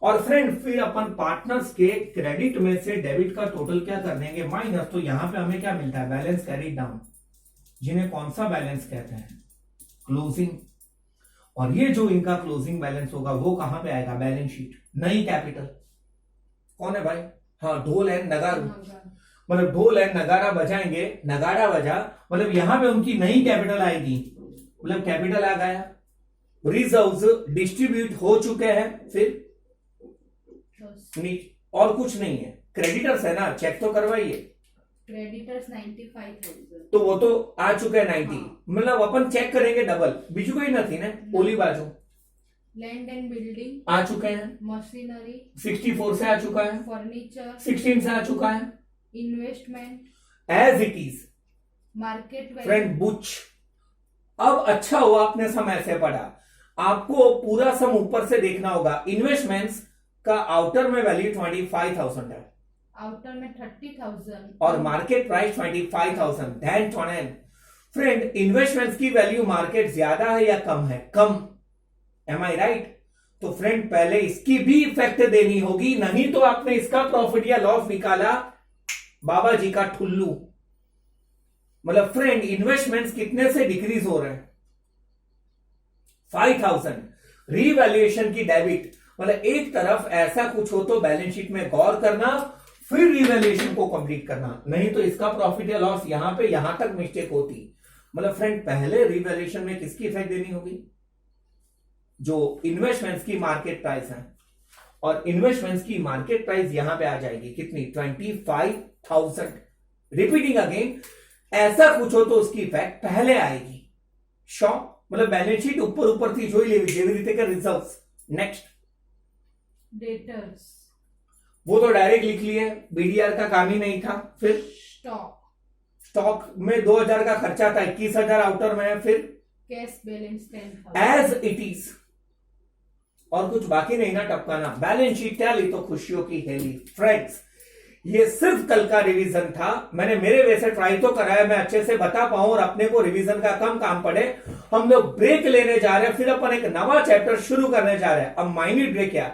Speaker 1: और फ्रेंड फिर अपन पार्टनर्स के क्रेडिट में से डेबिट का टोटल क्या कर देंगे माइनस. तो यहां पे हमें क्या मिलता है, बैलेंस कैरीड डाउन, जिन्हें कौन सा बैलेंस कहते हैं, क्लोजिंग. और ये जो इनका क्लोजिंग बैलेंस होगा वो कहां पे आएगा, बैलेंस शीट. नई कैपिटल कौन है भाई, हाँ ढोल एंड नगारू, मतलब ढोल एंड नगारा बजाएंगे, नगारा बजा मतलब यहां पे उनकी नई कैपिटल आएगी, मतलब कैपिटल आ गया. रिजर्व्स डिस्ट्रीब्यूट हो चुके हैं. फिर और कुछ नहीं है, क्रेडिटर्स है ना, चेक तो करवाइए.
Speaker 2: Creditors 95,000.
Speaker 1: तो वो तो आ चुके हैं 90, मतलब अपन चेक करेंगे डबल, बीजू कोई नहीं ना ओली बाजू.
Speaker 2: Land and building.
Speaker 1: आ चुके हैं,
Speaker 2: Machinery.
Speaker 1: 64 से आ चुका है,
Speaker 2: Furniture.
Speaker 1: 16 से आ चुका है.
Speaker 2: Investment.
Speaker 1: As it is
Speaker 2: Market value.
Speaker 1: Friend बुच. अब अच्छा हुआ आपने सम ऐसे पढ़ा, आपको पूरा सम ऊपर से देखना होगा. इन्वेस्टमेंट्स का आउटर में वैल्यू 25,000 है
Speaker 2: Outer में 30,000.
Speaker 1: और मार्केट प्राइस 25,000. दैन टोनेन. फ्रेंड इन्वेस्टमेंट्स की वैल्यू मार्केट ज्यादा है या कम है, कम. Am I right. तो फ्रेंड पहले इसकी भी इफेक्ट देनी होगी, नहीं तो आपने इसका प्रॉफिट या लॉस निकाला बाबा जी का ठुल्लू. मतलब फ्रेंड इन्वेस्टमेंट्स कितने से डिक्रीज हो रहे हैं 5,000. रीवैल्यूएशन की डेबिट, मतलब एक तरफ ऐसा कुछ हो तो बैलेंस शीट में गौर करना, फिर रिवैल्यूएशन को कंप्लीट करना, नहीं तो इसका प्रॉफिट या लॉस यहां पे यहां तक मिस्टेक होती. मतलब फ्रेंड पहले रिवैल्यूएशन में किसकी इफेक्ट देनी होगी, जो इन्वेस्टमेंट्स की मार्केट प्राइस है, और इन्वेस्टमेंट्स की मार्केट प्राइस यहां पे आ जाएगी कितनी 25,000. रिपीटिंग अगेन, ऐसा कुछ हो तो उसकी इफेक्ट पहले आएगी. श्योर, मतलब बैलेंस शीट ऊपर ऊपर थी जो रिजर्व. नेक्स्ट.
Speaker 2: Debtors.
Speaker 1: वो तो डायरेक्ट लिख लिए, बीडीआर का काम ही नहीं था. फिर
Speaker 2: Stock.
Speaker 1: स्टॉक में 2,000 का खर्चा था, 21,000 आउटर में है. फिर
Speaker 2: Cash balance 10,000.
Speaker 1: As it is, और कुछ बाकी नहीं ना टपकाना. बैलेंस शीट क्या ली तो खुशियों की हेली. फ्रेंड्स ये सिर्फ कल का रिवीजन था, मैंने मेरे वैसे ट्राई तो कराया मैं अच्छे से बता पाऊं और अपने को रिवीजन का कम काम पड़े. हम लोग ब्रेक लेने जा रहे हैं, फिर अपन एक नवा चैप्टर शुरू करने जा रहे हैं. अब माइन्यूट ब्रेक क्या,